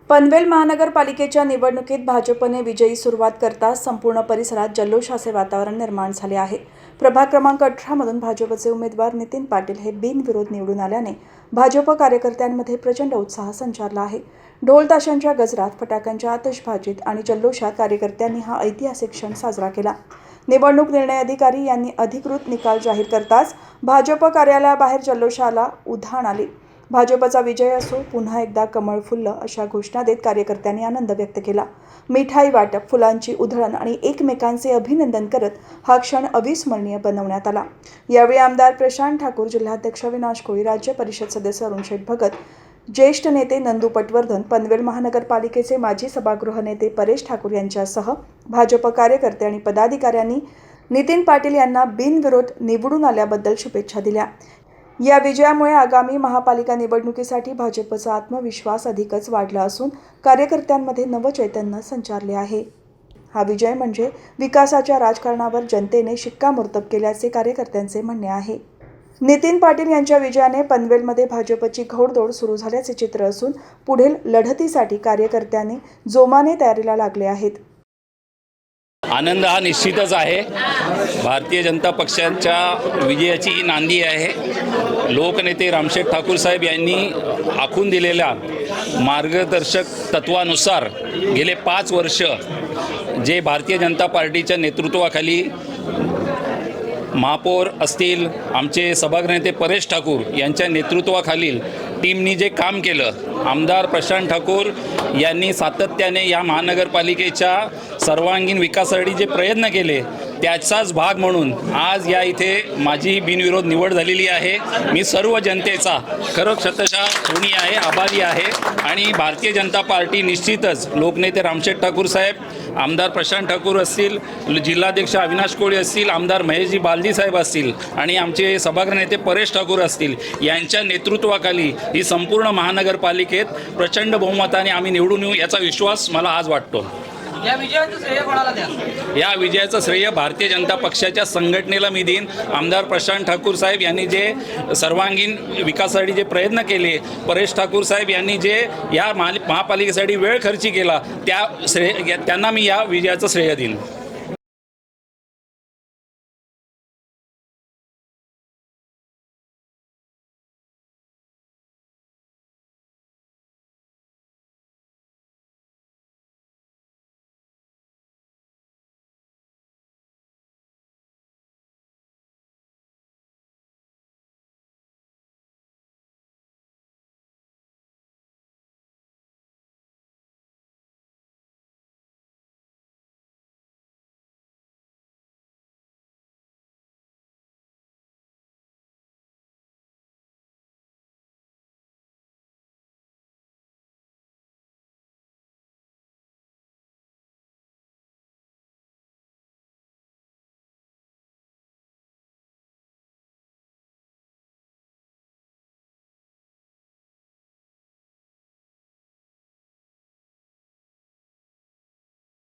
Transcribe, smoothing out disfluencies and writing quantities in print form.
पनवेल महानगरपालिकेच्या निवडणुकीत भाजपने विजयी सुरुवात करताच संपूर्ण परिसरात जल्लोषाचे वातावरण निर्माण झाले आहे। प्रभाग क्रमांक 18 मधून भाजपचे उमेदवार नितीन पाटील हे बिनविरोध निवडून आल्याने भाजप कार्यकर्त्यांमध्ये प्रचंड उत्साह संचारला आहे। ढोल ताशांच्या गजरात, फटाक्यांच्या आतषबाजीत आणि जल्लोषात कार्यकर्त्यांनी हा ऐतिहासिक क्षण साजरा केला। निवडणूक निर्णय अधिकारी यांनी अधिकृत निकाल जाहीर करताच भाजप कार्यालयाबाहेर जल्लोषाला उधाण आले। भाजपचा विजय असो, पुन्हा एकदा कमळ फुललं अशा घोषणा देत कार्यकर्त्यांनी आनंद व्यक्त केला। मिठाई वाटप, फुलांची उधळण आणि एकमेकांचे अभिनंदन करत हा क्षण अविस्मरणीय बनवण्यात आला। यावेळी आमदार प्रशांत ठाकूर, जिल्हाध्यक्ष अविनाश कोळी, राज्य परिषद सदस्य अरुण शेठ भगत, ज्येष्ठ नेते नंदू पटवर्धन, पनवेल महानगरपालिकेचे माजी सभागृह नेते परेश ठाकूर यांच्यासह भाजप कार्यकर्ते आणि पदाधिकाऱ्यांनी नितीन पाटील यांना बिनविरोध निवडून आल्याबद्दल शुभेच्छा दिल्या। या विजयामुळे आगामी महापालिका निवडणुकीसाठी भाजपचा आत्मविश्वास अधिकच वाढला असून कार्यकर्त्यांमध्ये नवचैतन्य संचारले आहे। हा विजय म्हणजे विकासाच्या राजकारणावर जनतेने शिक्कामोर्तब केल्याचे कार्यकर्त्यांचे म्हणणे आहे। नितीन पाटील यांच्या विजयाने पनवेलमध्ये भाजपची घोडदौड सुरू झाल्याचे चित्र असून पुढील लढतीसाठी कार्यकर्त्यांनी जोमाने तयारीला लागले आहेत। आनंद हा निश्चितच आहे। भारतीय जनता पक्षाच्या विजयाची ही नांदी आहे। लोकनेते रामशेठ ठाकूर साहेब यांनी आखून दिलेल्या मार्गदर्शक तत्वानुसार गेले 5 वर्ष जे भारतीय जनता पार्टीच्या नेतृत्वाखाली महापौर असतील, आमचे सभागृह नेते परेश ठाकूर यांच्या नेतृत्वाखालील टीमनी जे काम केलं, आमदार प्रशांत ठाकूर यांनी सातत्याने या महानगरपालिकेच्या सर्वांगीण विकासासाठी जे प्रयत्न केले त्याचाच भाग म्हणून आज या इथे माझी बिनविरोध निवड झालेली आहे। मी सर्व जनतेचा खरं शतशः ऋणी आहे, आभारी आहे आणि भारतीय जनता पार्टी निश्चितच लोकनेते रामशेठ ठाकूर साहेब, आमदार प्रशांत ठाकूर असतील, जिल्हाध्यक्ष अविनाश कोळी असतील, आमदार महेशजी बालदी साहेब असतील आणि आमचे सभागृह नेते परेश ठाकूर असतील यांच्या नेतृत्वाखाली ही संपूर्ण महानगरपालिकेत प्रचंड बहुमताने आम्ही निवडून येऊ याचा विश्वास मला आज वाटतो। या विजयाचं श्रेय कोणाला द्या? या विजयाचं श्रेय भारतीय जनता पक्षाच्या संघटनेला मी देईन। आमदार प्रशांत ठाकूर साहेब यांनी जे सर्वांगीण विकासासाठी जे प्रयत्न केले, परेश ठाकूर साहेब यांनी जे या महापालिकेसाठी वेळ खर्ची केला, त्यांना मी या विजयाचं श्रेय देईन।